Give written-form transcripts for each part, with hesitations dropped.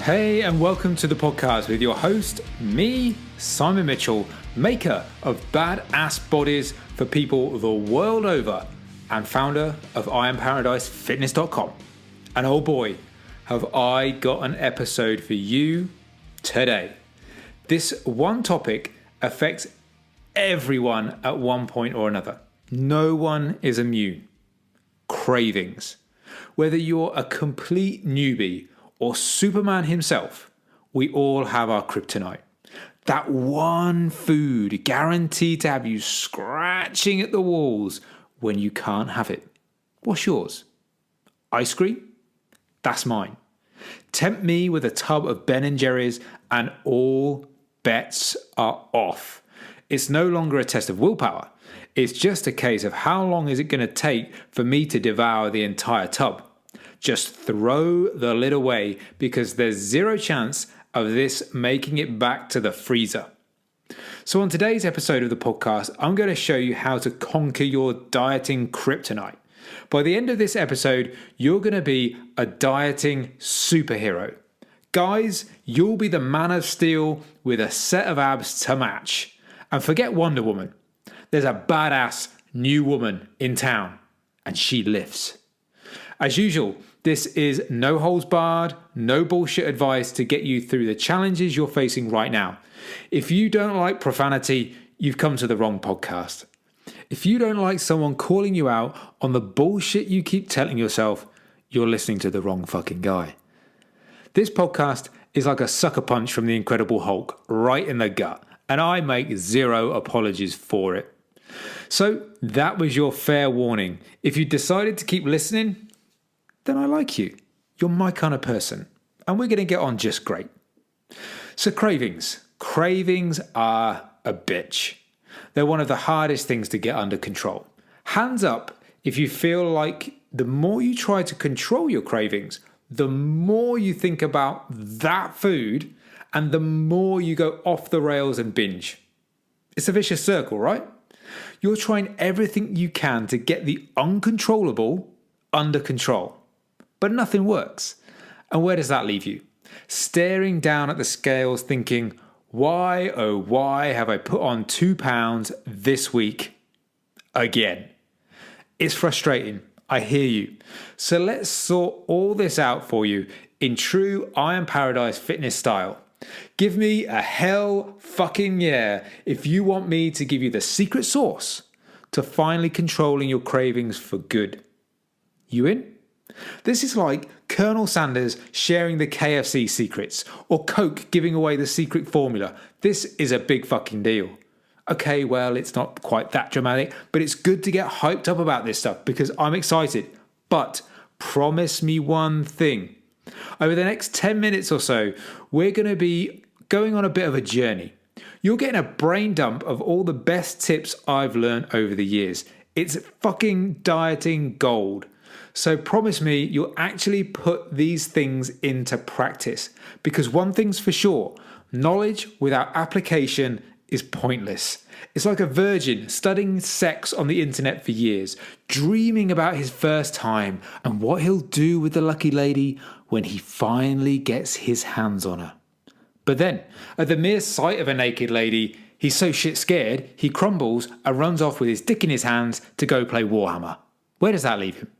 Hey, and welcome to the podcast with your host, me, Simon Mitchell, maker of badass bodies for people the world over and founder of uncontrollable. And oh boy, have I got an episode for you today. This one topic affects everyone at one point or another. No one is immune. Cravings. Whether you're a complete newbie or Superman himself, we all have our kryptonite. That one food guaranteed to have you scratching at the walls when you can't have it. What's yours? Ice cream? That's mine. Tempt me with a tub of Ben & Jerry's and all bets are off. It's no longer a test of willpower. It's just a case of how long is it going to take for me to devour the entire tub. Just throw the lid away because there's zero chance of this making it back to the freezer. So on today's episode of the podcast, I'm going to show you how to conquer your dieting kryptonite. By the end of this episode, you're going to be a dieting superhero. Guys, you'll be the Man of Steel with a set of abs to match. And forget Wonder Woman. There's a badass new woman in town, and she lifts. As usual, this is no holds barred, no bullshit advice to get you through the challenges you're facing right now. If you don't like profanity, you've come to the wrong podcast. If you don't like someone calling you out on the bullshit you keep telling yourself, you're listening to the wrong fucking guy. This podcast is like a sucker punch from the Incredible Hulk right in the gut, and I make zero apologies for it. So that was your fair warning. If you decided to keep listening, then I like you. You're my kind of person. And we're going to get on just great. So cravings. Cravings are a bitch. They're one of the hardest things to get under control. Hands up if you feel like the more you try to control your cravings, the more you think about that food and the more you go off the rails and binge. It's a vicious circle, right? You're trying everything you can to get the uncontrollable under control. But nothing works. And where does that leave you? Staring down at the scales thinking, why, oh why have I put on 2 pounds this week again? It's frustrating. I hear you. So let's sort all this out for you in true I Am Paradise fitness style. Give me a hell fucking yeah if you want me to give you the secret sauce to finally controlling your cravings for good. You in? This is like Colonel Sanders sharing the KFC secrets or Coke giving away the secret formula. This is a big fucking deal. Okay, well, it's not quite that dramatic, but it's good to get hyped up about this stuff because I'm excited. But promise me one thing. Over the next 10 minutes or so, we're going to be going on a bit of a journey. You're getting a brain dump of all the best tips I've learned over the years. It's fucking dieting gold. So promise me you'll actually put these things into practice. Because one thing's for sure, knowledge without application is pointless. It's like a virgin studying sex on the internet for years, dreaming about his first time and what he'll do with the lucky lady when he finally gets his hands on her. But then, at the mere sight of a naked lady, he's so shit scared, he crumbles and runs off with his dick in his hands to go play Warhammer. Where does that leave him?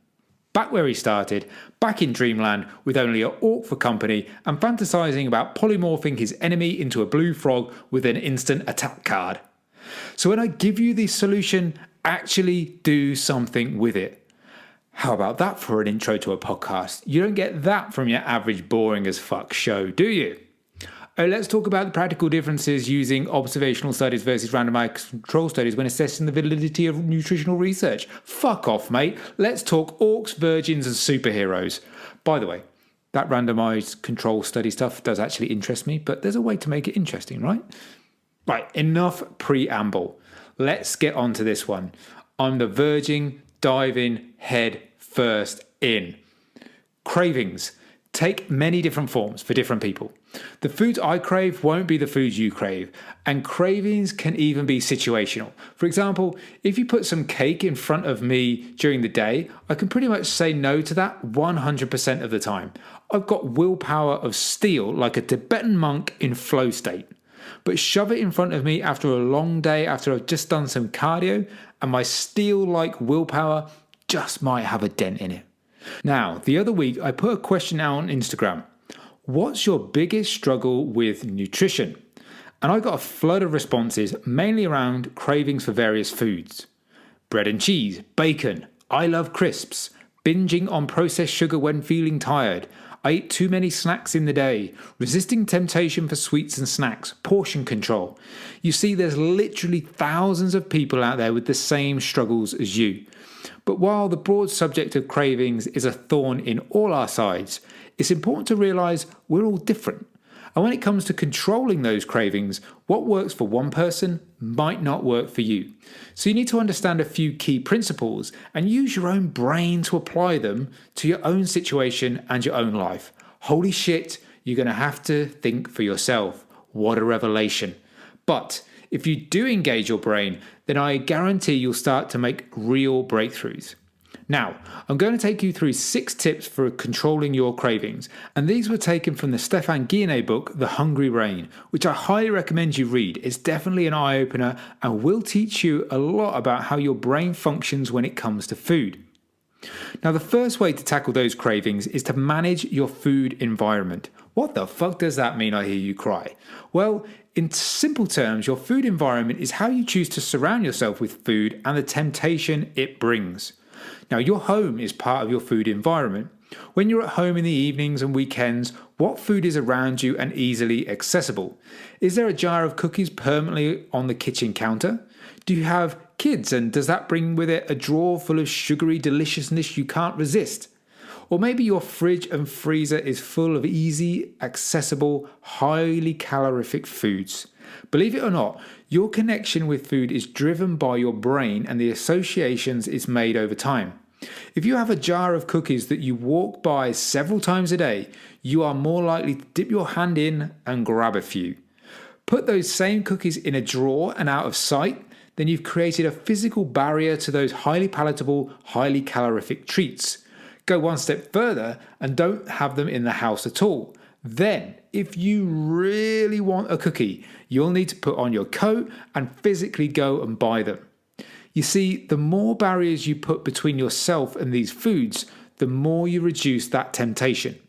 Back where he started, back in dreamland with only an orc for company and fantasizing about polymorphing his enemy into a blue frog with an instant attack card. So when I give you the solution, actually do something with it. How about that for an intro to a podcast? You don't get that from your average boring as fuck show, do you? Let's talk about the practical differences using observational studies versus randomized control studies when assessing the validity of nutritional research. Fuck off, mate. Let's talk orcs, virgins, and superheroes. By the way, that randomized control study stuff does actually interest me, but there's a way to make it interesting, right? Right, enough preamble. Let's get on to this one. I'm the virgin diving head first in. Cravings. take many different forms for different people. The foods I crave won't be the foods you crave, and cravings can even be situational. For example, if you put some cake in front of me during the day, I can pretty much say no to that 100% of the time. I've got willpower of steel like a Tibetan monk in flow state. But shove it in front of me after a long day, after I've just done some cardio, and my steel-like willpower just might have a dent in it. Now, the other week I put a question out on Instagram. What's your biggest struggle with nutrition? And I got a flood of responses, mainly around cravings for various foods. Bread and cheese, bacon, I love crisps, binging on processed sugar when feeling tired, I eat too many snacks in the day, resisting temptation for sweets and snacks, portion control. You see, there's literally thousands of people out there with the same struggles as you. But while the broad subject of cravings is a thorn in all our sides, it's important to realize we're all different. And when it comes to controlling those cravings, what works for one person might not work for you. So you need to understand a few key principles and use your own brain to apply them to your own situation and your own life. Holy shit, you're going to have to think for yourself. What a revelation. But if you do engage your brain, then I guarantee you'll start to make real breakthroughs. Now, I'm going to take you through 6 tips for controlling your cravings, and these were taken from the Stefan Guillenet book, The Hungry Brain, which I highly recommend you read. It's definitely an eye-opener and will teach you a lot about how your brain functions when it comes to food. Now, the first way to tackle those cravings is to manage your food environment. What the fuck does that mean, I hear you cry? Well, in simple terms, your food environment is how you choose to surround yourself with food and the temptation it brings. Now, your home is part of your food environment. When you're at home in the evenings and weekends, what food is around you and easily accessible? Is there a jar of cookies permanently on the kitchen counter? Do you have kids, and does that bring with it a drawer full of sugary deliciousness you can't resist? Or maybe your fridge and freezer is full of easy, accessible, highly calorific foods. Believe it or not, your connection with food is driven by your brain and the associations it's made over time. If you have a jar of cookies that you walk by several times a day, you are more likely to dip your hand in and grab a few. Put those same cookies in a drawer and out of sight, then you've created a physical barrier to those highly palatable, highly calorific treats. Go one step further and don't have them in the house at all. Then, if you really want a cookie, you'll need to put on your coat and physically go and buy them. You see, the more barriers you put between yourself and these foods, the more you reduce that temptation.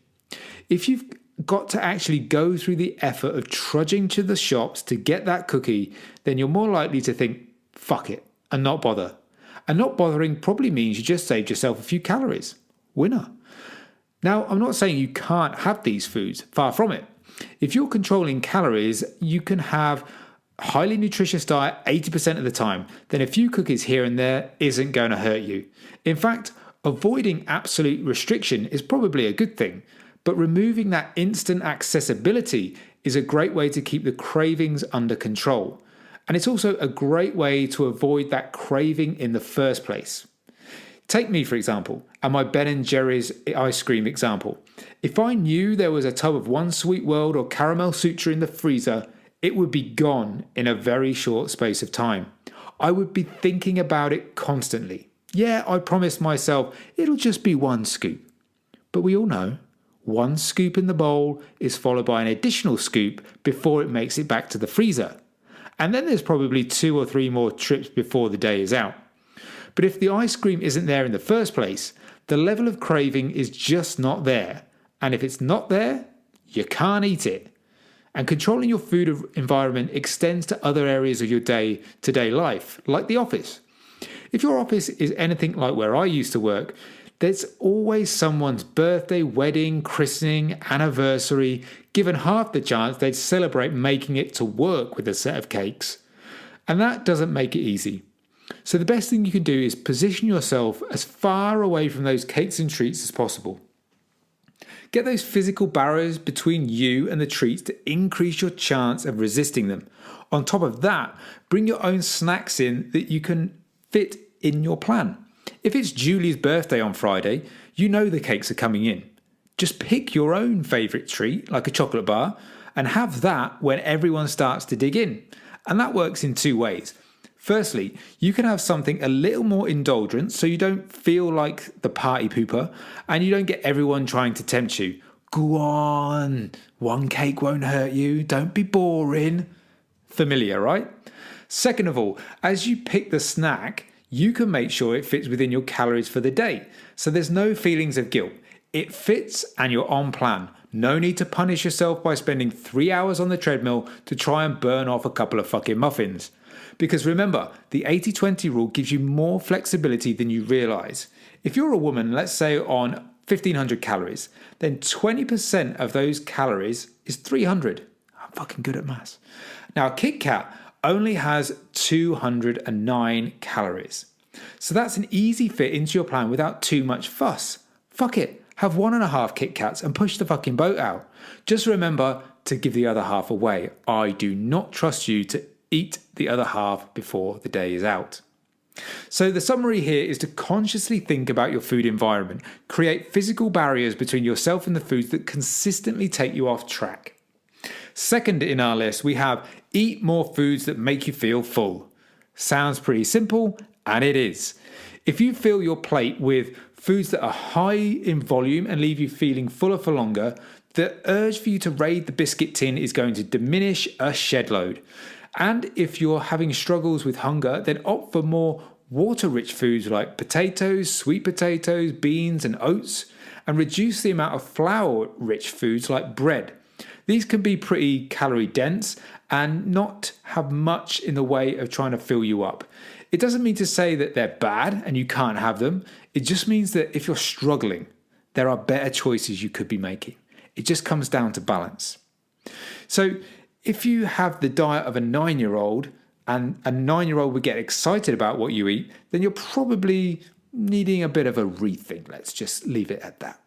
If you've got to actually go through the effort of trudging to the shops to get that cookie, then you're more likely to think, fuck it, and not bother. And not bothering probably means you just saved yourself a few calories. Winner. Now, I'm not saying you can't have these foods, far from it. If you're controlling calories, you can have a highly nutritious diet 80% of the time, then a few cookies here and there isn't going to hurt you. In fact, avoiding absolute restriction is probably a good thing, but removing that instant accessibility is a great way to keep the cravings under control. And it's also a great way to avoid that craving in the first place. Take me, for example, and my Ben & Jerry's ice cream example. If I knew there was a tub of One Sweet World or Caramel Sutra in the freezer, it would be gone in a very short space of time. I would be thinking about it constantly. Yeah, I promised myself it'll just be one scoop. But we all know, one scoop in the bowl is followed by an additional scoop before it makes it back to the freezer. And then there's probably 2 or 3 more trips before the day is out. But if the ice cream isn't there in the first place, the level of craving is just not there. And if it's not there, you can't eat it. And controlling your food environment extends to other areas of your day-to-day life, like the office. If your office is anything like where I used to work, there's always someone's birthday, wedding, christening, anniversary, given half the chance they'd celebrate making it to work with a set of cakes. And that doesn't make it easy. So the best thing you can do is position yourself as far away from those cakes and treats as possible. Get those physical barriers between you and the treats to increase your chance of resisting them. On top of that, bring your own snacks in that you can fit in your plan. If it's Julie's birthday on Friday, you know the cakes are coming in. Just pick your own favourite treat, like a chocolate bar, and have that when everyone starts to dig in. And that works in two ways. Firstly, you can have something a little more indulgent so you don't feel like the party pooper and you don't get everyone trying to tempt you. Go on, one cake won't hurt you, don't be boring. Familiar, right? Second of all, as you pick the snack, you can make sure it fits within your calories for the day. So there's no feelings of guilt. It fits and you're on plan. No need to punish yourself by spending 3 hours on the treadmill to try and burn off a couple of fucking muffins. Because remember, the 80-20 rule gives you more flexibility than you realise. If you're a woman, let's say on 1500 calories, then 20% of those calories is 300. I'm fucking good at maths. Now, a Kit Kat only has 209 calories. So that's an easy fit into your plan without too much fuss. Fuck it. Have 1.5 Kit Kats and push the fucking boat out. Just remember to give the other half away. I do not trust you to eat the other half before the day is out. So the summary here is to consciously think about your food environment. Create physical barriers between yourself and the foods that consistently take you off track. Second in our list, we have eat more foods that make you feel full. Sounds pretty simple, and it is. If you fill your plate with foods that are high in volume and leave you feeling fuller for longer, the urge for you to raid the biscuit tin is going to diminish a shed load. And if you're having struggles with hunger, then opt for more water-rich foods like potatoes, sweet potatoes, beans and oats, and reduce the amount of flour-rich foods like bread. These can be pretty calorie dense and not have much in the way of trying to fill you up. It doesn't mean to say that they're bad and you can't have them. It just means that if you're struggling, there are better choices you could be making. It just comes down to balance. So if you have the diet of a 9-year-old and a 9-year-old would get excited about what you eat, then you're probably needing a bit of a rethink. Let's just leave it at that.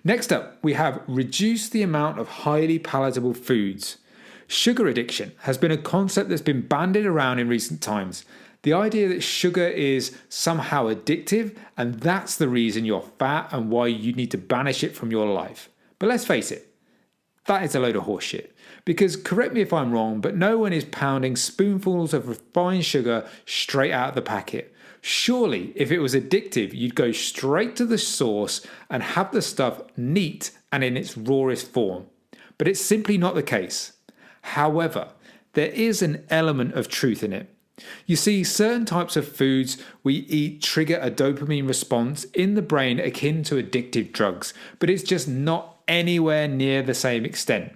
Next up, we have reduce the amount of highly palatable foods. Sugar addiction has been a concept that's been bandied around in recent times. The idea that sugar is somehow addictive and that's the reason you're fat and why you need to banish it from your life. But let's face it, that is a load of horseshit. Because correct me if I'm wrong, but no one is pounding spoonfuls of refined sugar straight out of the packet. Surely, if it was addictive, you'd go straight to the source and have the stuff neat and in its rawest form. But it's simply not the case. However, there is an element of truth in it. You see, certain types of foods we eat trigger a dopamine response in the brain akin to addictive drugs, but it's just not anywhere near the same extent.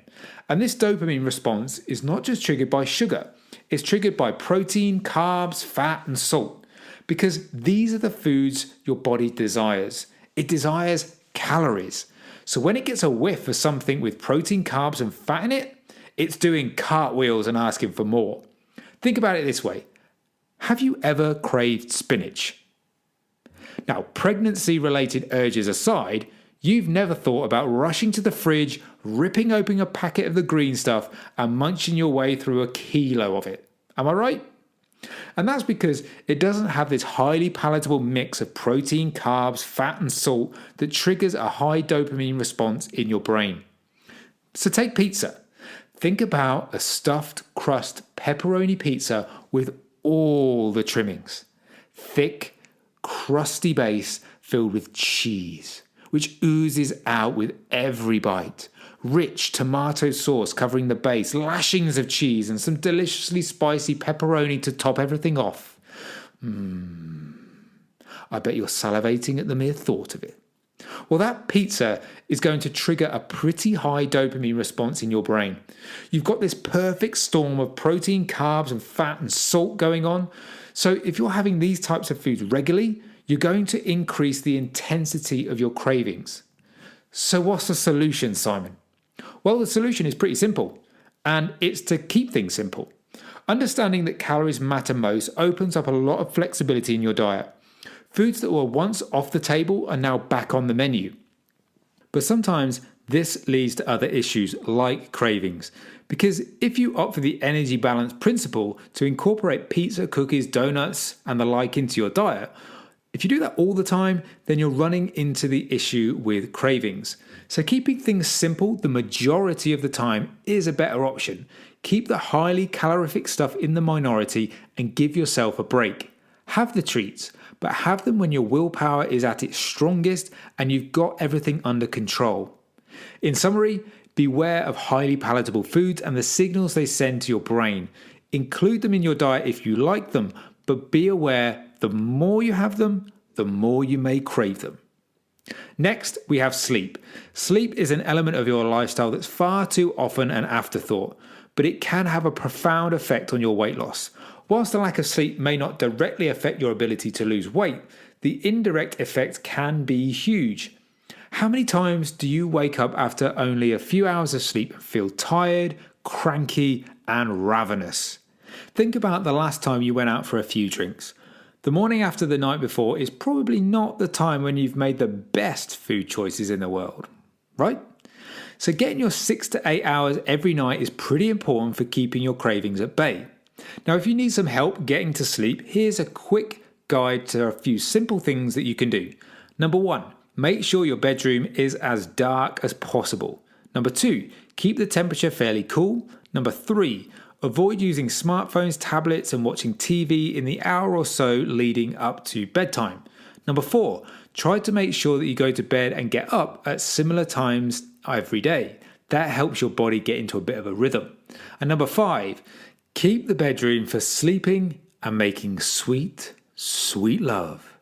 And this dopamine response is not just triggered by sugar, it's triggered by protein, carbs, fat, and salt. Because these are the foods your body desires. It desires calories. So when it gets a whiff of something with protein, carbs, and fat in it, it's doing cartwheels and asking for more. Think about it this way. Have you ever craved spinach? Now, pregnancy-related urges aside, you've never thought about rushing to the fridge, ripping open a packet of the green stuff, and munching your way through a kilo of it. Am I right? And that's because it doesn't have this highly palatable mix of protein, carbs, fat, and salt that triggers a high dopamine response in your brain. So take pizza. Think about a stuffed crust pepperoni pizza with all the trimmings. Thick, crusty base filled with cheese, which oozes out with every bite. Rich tomato sauce covering the base, lashings of cheese, and some deliciously spicy pepperoni to top everything off. I bet you're salivating at the mere thought of it. Well, that pizza is going to trigger a pretty high dopamine response in your brain. You've got this perfect storm of protein, carbs, and fat and salt going on. So if you're having these types of foods regularly, you're going to increase the intensity of your cravings. So what's the solution, Simon? Well, the solution is pretty simple, and it's to keep things simple. Understanding that calories matter most opens up a lot of flexibility in your diet. Foods that were once off the table are now back on the menu. But sometimes this leads to other issues like cravings. Because if you opt for the energy balance principle to incorporate pizza, cookies, donuts, and the like into your diet, If you do that all the time, then you're running into the issue with cravings. So keeping things simple the majority of the time is a better option. Keep the highly calorific stuff in the minority and give yourself a break. Have the treats, but have them when your willpower is at its strongest and you've got everything under control. In summary, beware of highly palatable foods and the signals they send to your brain. Include them in your diet if you like them, but be aware the more you have them, the more you may crave them. Next, we have sleep. Sleep is an element of your lifestyle that's far too often an afterthought, but it can have a profound effect on your weight loss. Whilst the lack of sleep may not directly affect your ability to lose weight, the indirect effect can be huge. How many times do you wake up after only a few hours of sleep and feel tired, cranky, and ravenous? Think about the last time you went out for a few drinks. The morning after the night before is probably not the time when you've made the best food choices in the world, right? So getting your 6 to 8 hours every night is pretty important for keeping your cravings at bay. Now, if you need some help getting to sleep, here's a quick guide to a few simple things that you can do. Number 1, make sure your bedroom is as dark as possible. Number 2, keep the temperature fairly cool. Number 3, avoid using smartphones, tablets, and watching TV in the hour or so leading up to bedtime. Number 4, try to make sure that you go to bed and get up at similar times every day. That helps your body get into a bit of a rhythm. And number 5, keep the bedroom for sleeping and making sweet, sweet love.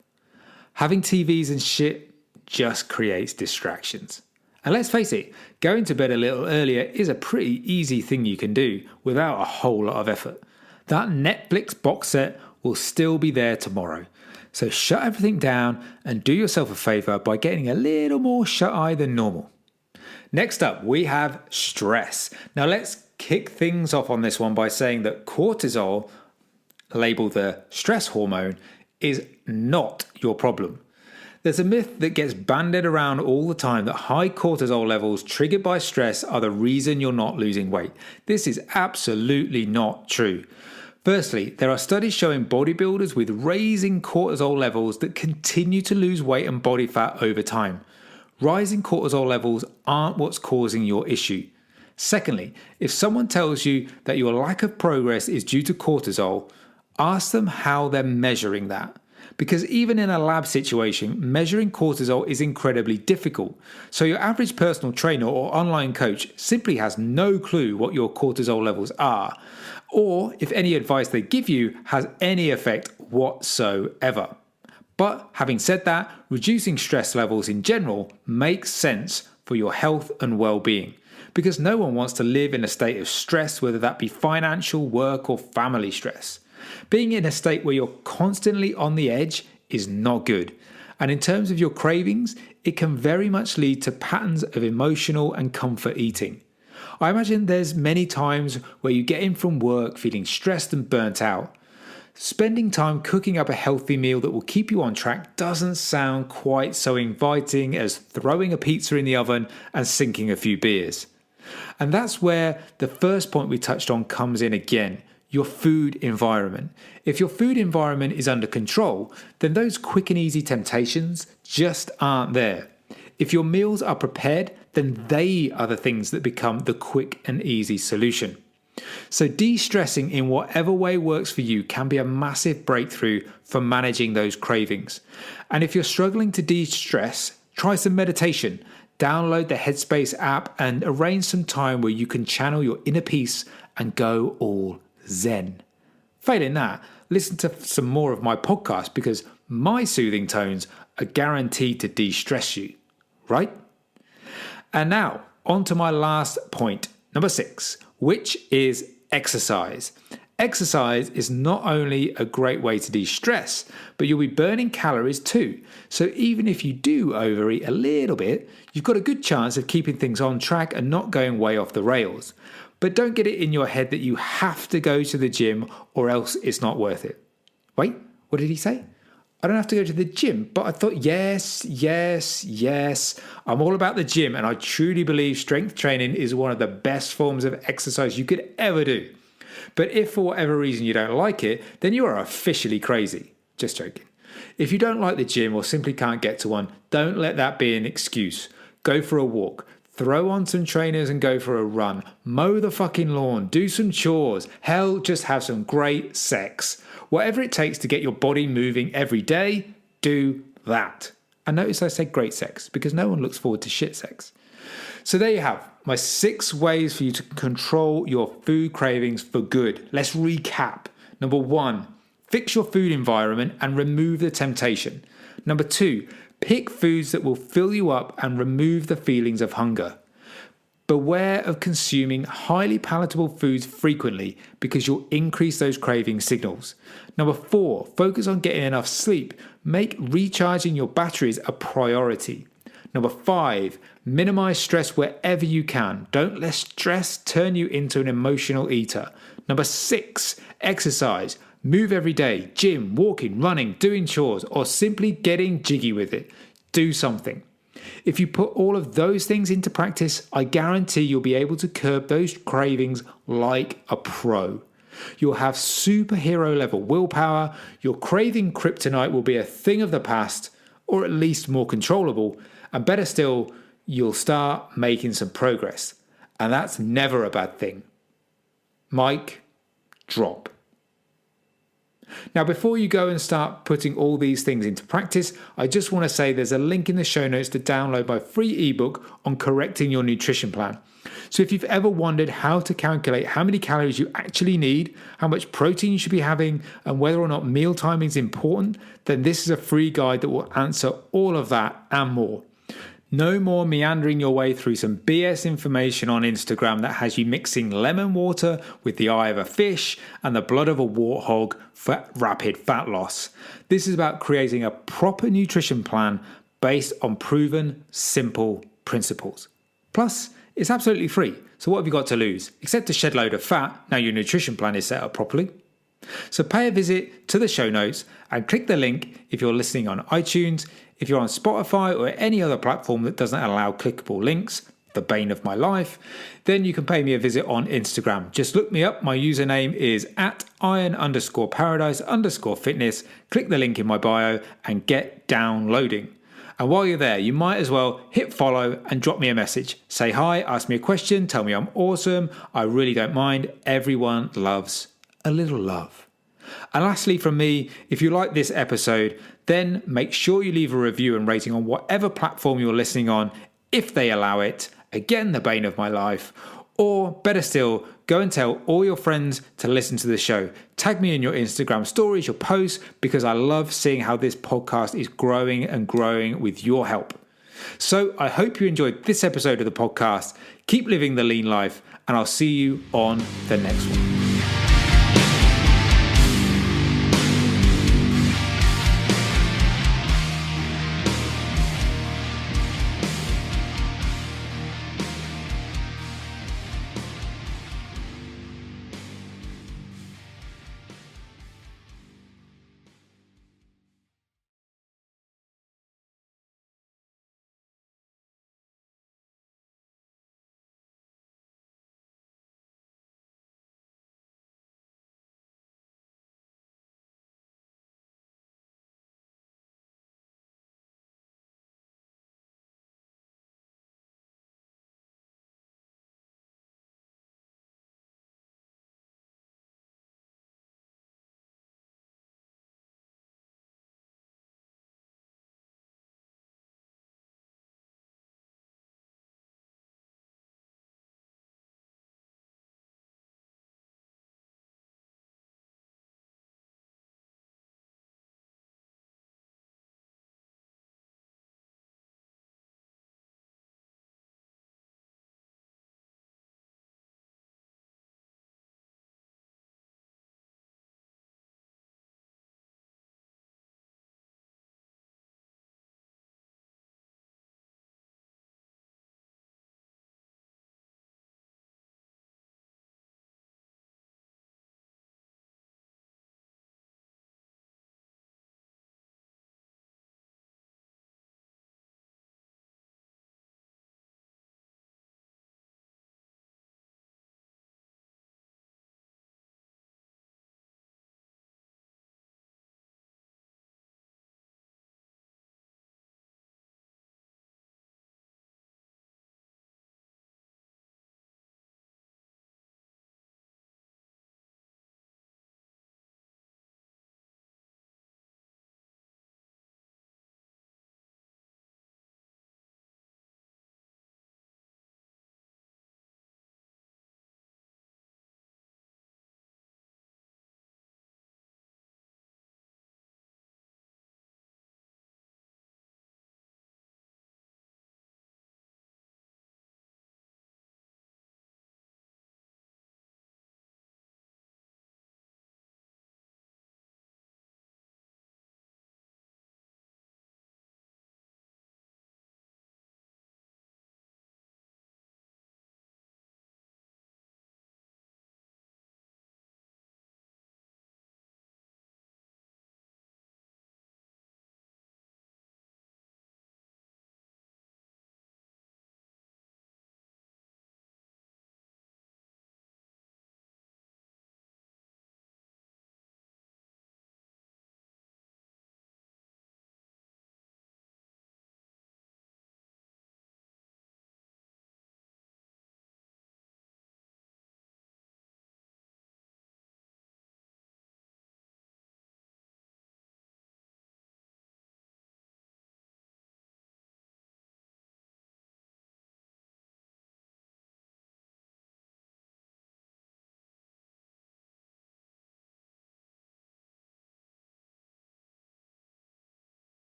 Having TVs and shit just creates distractions. And let's face it, going to bed a little earlier is a pretty easy thing you can do without a whole lot of effort. That Netflix box set will still be there tomorrow. So shut everything down and do yourself a favor by getting a little more shut-eye than normal. Next up, we have stress. Now let's kick things off on this one by saying that cortisol, labeled the stress hormone, is not your problem. There's a myth that gets bandied around all the time that high cortisol levels triggered by stress are the reason you're not losing weight. This is absolutely not true. Firstly, there are studies showing bodybuilders with raising cortisol levels that continue to lose weight and body fat over time. Rising cortisol levels aren't what's causing your issue. Secondly, if someone tells you that your lack of progress is due to cortisol, ask them how they're measuring that. Because even in a lab situation, measuring cortisol is incredibly difficult. So your average personal trainer or online coach simply has no clue what your cortisol levels are, or if any advice they give you has any effect whatsoever. But having said that, reducing stress levels in general makes sense for your health and well-being, because no one wants to live in a state of stress, whether that be financial, work, or family stress. Being in a state where you're constantly on the edge is not good. And in terms of your cravings, it can very much lead to patterns of emotional and comfort eating. I imagine there's many times where you get in from work feeling stressed and burnt out. Spending time cooking up a healthy meal that will keep you on track doesn't sound quite so inviting as throwing a pizza in the oven and sinking a few beers. And that's where the first point we touched on comes in again. Your food environment. If your food environment is under control, then those quick and easy temptations just aren't there. If your meals are prepared, then they are the things that become the quick and easy solution. So de-stressing in whatever way works for you can be a massive breakthrough for managing those cravings. And if you're struggling to de-stress, try some meditation. Download the Headspace app and arrange some time where you can channel your inner peace and go all Zen. Failing that, listen to some more of my podcast because my soothing tones are guaranteed to de-stress you, right? And now, on to my last point, number 6, which is exercise. Exercise is not only a great way to de-stress, but you'll be burning calories too. So even if you do overeat a little bit, you've got a good chance of keeping things on track and not going way off the rails. But don't get it in your head that you have to go to the gym or else it's not worth it. Wait, what did he say? I don't have to go to the gym, but I thought, yes. I'm all about the gym, and I truly believe strength training is one of the best forms of exercise you could ever do. But if for whatever reason you don't like it, then you are officially crazy. Just joking. If you don't like the gym or simply can't get to one, don't let that be an excuse. Go for a walk. Throw on some trainers and go for a run. Mow the fucking lawn. Do some chores. Hell, just have some great sex. Whatever it takes to get your body moving every day, do that. And notice I said great sex because no one looks forward to shit sex. So there you have my 6 ways for you to control your food cravings for good. Let's recap. Number 1, fix your food environment and remove the temptation. Number 2, pick foods that will fill you up and remove the feelings of hunger. Beware of consuming highly palatable foods frequently because you'll increase those craving signals. Number 4, focus on getting enough sleep. Make recharging your batteries a priority. Number 5, minimize stress wherever you can. Don't let stress turn you into an emotional eater. Number 6, exercise. Move every day, gym, walking, running, doing chores, or simply getting jiggy with it. Do something. If you put all of those things into practice, I guarantee you'll be able to curb those cravings like a pro. You'll have superhero level willpower, your craving kryptonite will be a thing of the past, or at least more controllable, and better still, you'll start making some progress. And that's never a bad thing. Mic drop. Now, before you go and start putting all these things into practice, I just want to say there's a link in the show notes to download my free ebook on correcting your nutrition plan. So if you've ever wondered how to calculate how many calories you actually need, how much protein you should be having, and whether or not meal timing is important, then this is a free guide that will answer all of that and more. No more meandering your way through some BS information on Instagram that has you mixing lemon water with the eye of a fish and the blood of a warthog for rapid fat loss. This is about creating a proper nutrition plan based on proven, simple principles. Plus, it's absolutely free, so what have you got to lose? Except a shed load of fat, now your nutrition plan is set up properly. So pay a visit to the show notes and click the link if you're listening on iTunes. If you're on Spotify or any other platform that doesn't allow clickable links, the bane of my life, then you can pay me a visit on Instagram. Just look me up. My username is @iron_paradise_fitness. Click the link in my bio and get downloading. And while you're there, you might as well hit follow and drop me a message. Say hi, ask me a question, tell me I'm awesome. I really don't mind. Everyone loves a little love. And lastly from me, if you like this episode, then make sure you leave a review and rating on whatever platform you're listening on, if they allow it. Again, the bane of my life. Or better still, go and tell all your friends to listen to the show. Tag me in your Instagram stories, your posts, because I love seeing how this podcast is growing and growing with your help. So I hope you enjoyed this episode of the podcast. Keep living the lean life, and I'll see you on the next one.